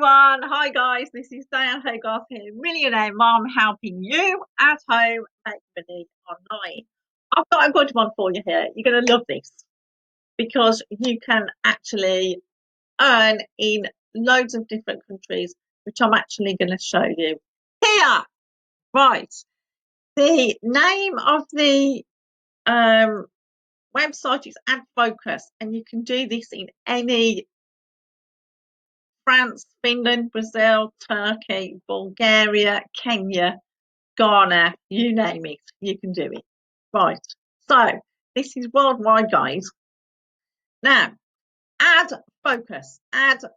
everyone. Hi guys, this is Diane Hogarth here, Millionaire Mom, helping you at home make money online. I've got a good one for you here. You're going to love this because you can actually earn in loads of different countries, which I'm actually going to show you here. Right. The name of the website is Ad Focus, and you can do this in any France, Finland, Brazil, Turkey, Bulgaria, Kenya, Ghana, you name it, you can do it. Right, so this is worldwide, guys. Now, Ad Focus, adfoc.us.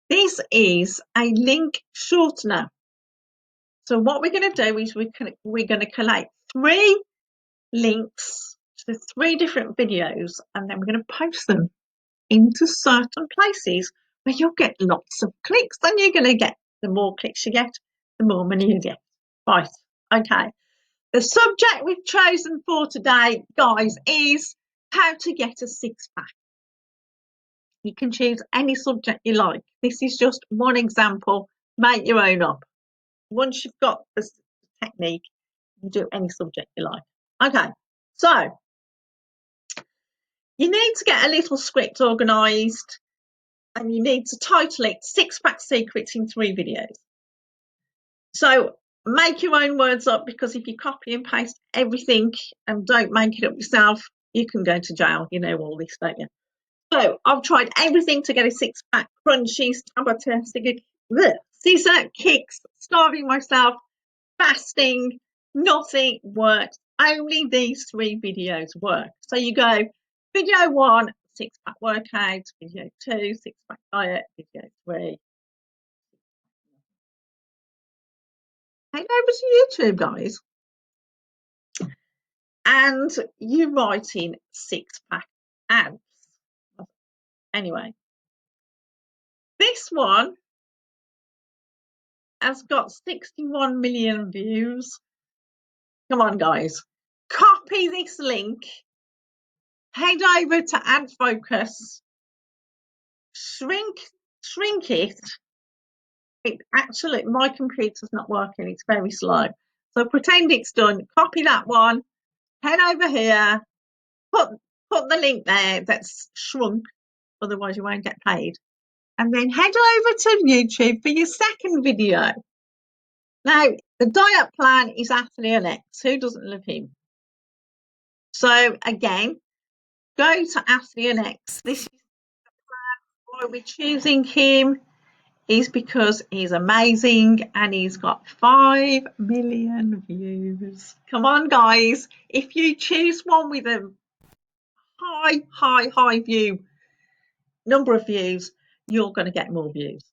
This is a link shortener. So what we're going to do is we're going to collate 3 links to 3 different videos, and then we're going to post them into certain places where you'll get lots of clicks. Then you're going to get, the more clicks you get, the more money you get. Right, okay. The subject we've chosen for today, guys, is how to get a 6-pack. You can choose any subject you like. This is just one example. Make your own up. Once you've got the technique, you do any subject you like. Okay, so you need to get a little script organised, and you need to title it 6-pack secrets in 3 videos. So make your own words up, because if you copy and paste everything and don't make it up yourself, you can go to jail. You know all this, don't you? So I've tried everything to get a 6-pack: crunchies, Tabata, scissor kicks, starving myself, fasting. Nothing works. Only these 3 videos work. So you go video 1, 6-pack workout; video 2, 6-pack diet; video 3. Head over to YouTube, guys, and you write in 6-pack abs. Anyway, this one has got 61 million views. Come on, guys, copy this link, head over to Ad Focus, shrink it. It actually, my computer's not working, it's very slow. So pretend it's done. Copy that one, head over here, put the link there that's shrunk, otherwise you won't get paid, and then head over to YouTube for your second video. Now, the diet plan is Athlete X. Who doesn't love him? So again, go to Athlete X. This is the plan. Why we're choosing him is because he's amazing and he's got 5 million views. Come on, guys. If you choose one with a high view number of views, you're going to get more views.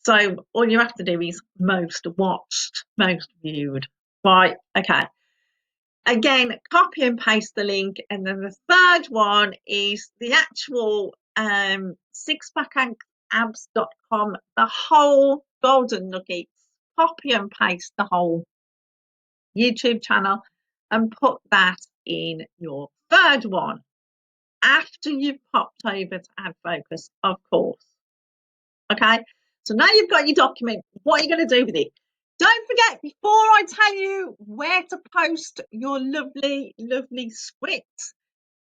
So all you have to do is most watched, most viewed. Right, okay. Again, copy and paste the link. And then the third one is the actual 6packabs.com, the whole golden nuggets. Copy and paste the whole YouTube channel and put that in your third one after you've popped over to Ad Focus, of course. Okay, so now you've got your document. What are you going to do with it? Don't forget, before I tell you where to post your lovely scripts,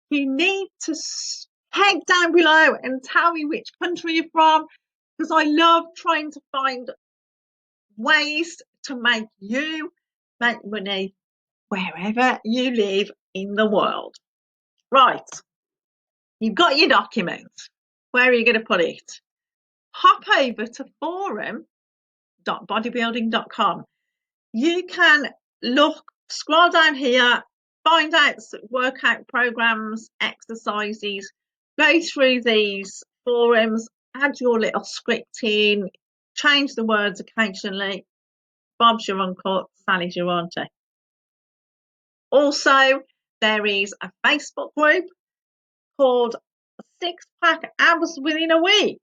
you need to head down below and tell me which country you're from, because I love trying to find ways to make you make money wherever you live in the world. Right, you've got your document. Where are you going to put it? Hop over to forum.bodybuilding.com. You can scroll down here, find out workout programs, exercises, go through these forums, add your little script in, change the words occasionally. Bob's your uncle, Sally's your auntie. Also, there is a Facebook group called 6-pack abs within a week.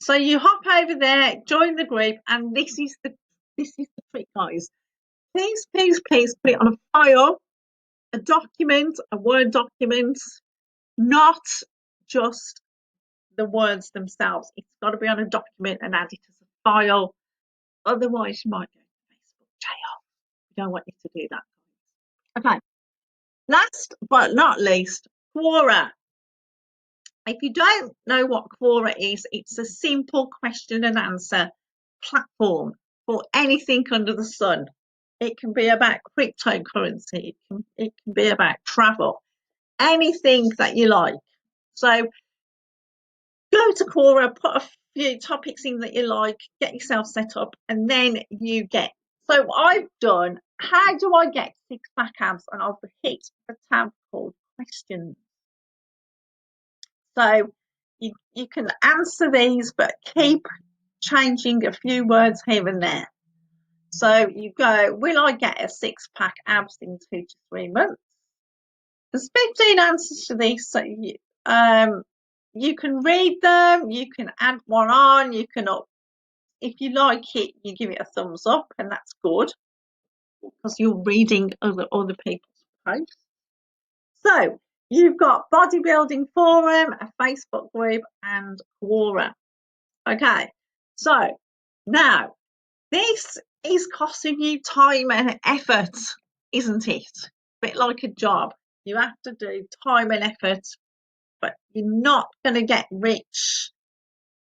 So you hop over there, join the group, and this is the trick, guys. Please put it on a file, a document, a Word document, not just the words themselves. It's got to be on a document and added as a file. Otherwise, you might go to Facebook jail. We don't want you to do that. Okay. Last but not least, Quora. If you don't know what Quora is, it's a simple question and answer platform for anything under the sun. It can be about cryptocurrency, it can be about travel, anything that you like. So go to Quora, put a few topics in that you like, get yourself set up, and then you get. So I've done, how do I get six pack abs? And I've hit a tab called questions. So you can answer these, but keep changing a few words here and there. So you go, will I get a six pack abs in 2 to 3 months? There's 15 answers to these. So you can read them, you can add one on, you can if you like it, you give it a thumbs up, and that's good because you're reading other people's posts. So you've got bodybuilding forum, a Facebook group, and Quora. Okay, so now this is costing you time and effort, isn't it? A bit like a job. You have to do time and effort, but you're not going to get rich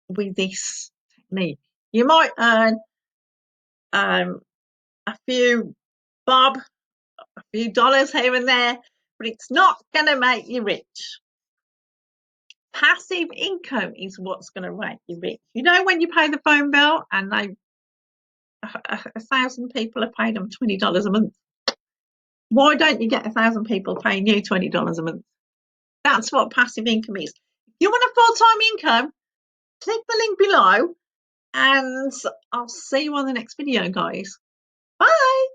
with this technique. You might earn a few bob, a few dollars here and there, but it's not going to make you rich. Passive income is what's going to make you rich. You know, when you pay the phone bill and 1,000 people are paying them $20 a month. Why don't you get 1,000 people paying you $20 a month? That's what passive income is. If you want a full-time income, click the link below, and I'll see you on the next video, guys. Bye.